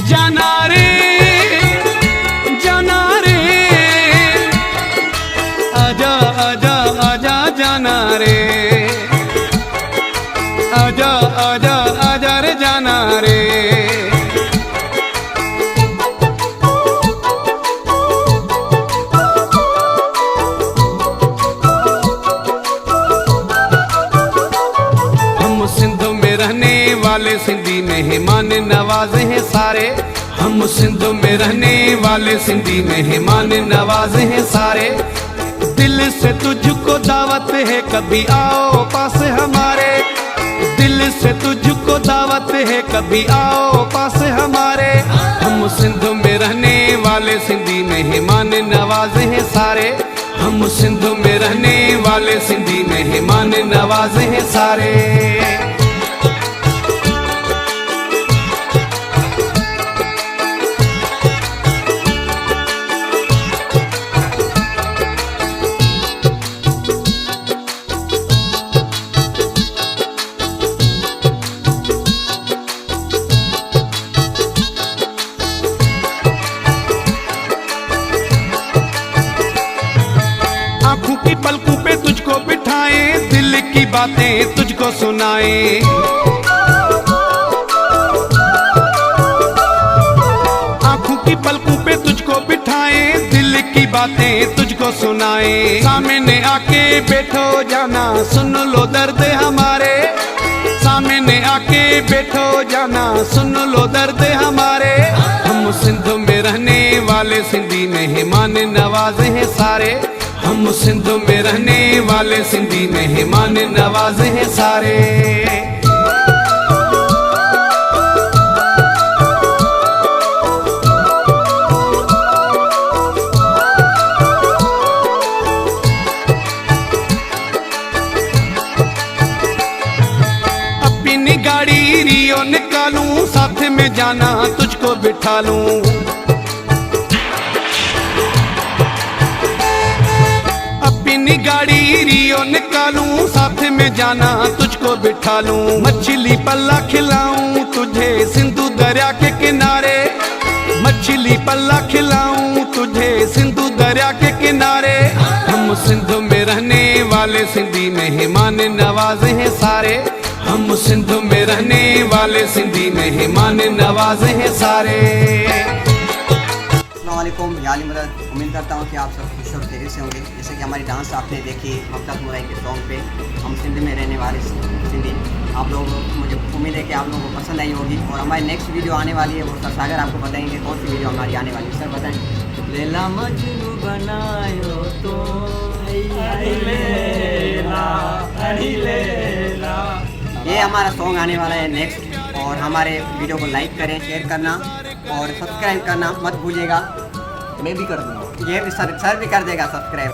जाना रे जाना रे, आजा आजा आजा जाना रे, आजा आजा आजा रे जाना रे। हम सिंध में रहने वाले सिंधी मेहमान नवाजे हैं सारे, हम सिंध में रहने वाले सिंधी मेहमान नवाजे हैं सारे। दिल से तुझको दावत है कभी आओ पास हमारे, दिल से तुझको दावत है कभी आओ पास हमारे। हम सिंध में रहने वाले सिंधी मेहमान नवाजे हैं सारे, हम सिंध में रहने वाले सिंधी मेहमान नवाजे हैं सारे। आँखों की पलकों पे तुझको बिठाए, दिल की बातें तुझको सुनाए। आँखों की पलकों पे तुझको बिठाए, दिल की बातें तुझको सुनाए। सामने आके बैठो जाना सुन लो दर्द हमारे, सामने आके बैठो जाना सुन लो दर्द हमारे। हम सिंध में रहने वाले सिंधी मेहमान नवाजे हैं सारे, हम सिंध में रहने वाले सिंधी मेहमान नवाजे हैं सारे। अपनी गाड़ी रियो निकालूं, साथ में जाना तुझको बिठा लूं। अपनी गाड़ी रियो निकालूं, साथ में जाना तुझको बिठा लूं। मछली पल्ला खिलाऊं तुझे सिंधु दरिया के किनारे, मछली पल्ला खिलाऊं तुझे सिंधु दरिया के किनारे। हम सिंध में रहने वाले सिंधी मेहमान नवाजे हैं सारे, हम सिंध में रहने वाले सिंधी मेहमान नवाजे हैं सारे। अस्सलामुअलैकुम याली मदद, उम्मीद करता हूँ कि आप सब खुश और खैरियत से होंगे। जैसे कि हमारी डांस आपने देखी मक्तब मुराई के सॉन्ग पे, हम सिंध में रहने वाले सिंधी, आप लोगों को मुझे उम्मीद है कि आप लोगों को पसंद आई होगी। और हमारी नेक्स्ट वीडियो आने वाली है, वो सर सागर आपको बताएंगे कौन सी वीडियो हमारी आने वाली है। सर बताएं। लैला मजनू बनायो तो ये हमारा सॉन्ग आने वाला है नेक्स्ट। और हमारे वीडियो को लाइक करें, शेयर करना और सब्सक्राइब करना मत भूलिएगा। मैं भी कर दूँगा, ये भी सर भी कर देगा सब्सक्राइब।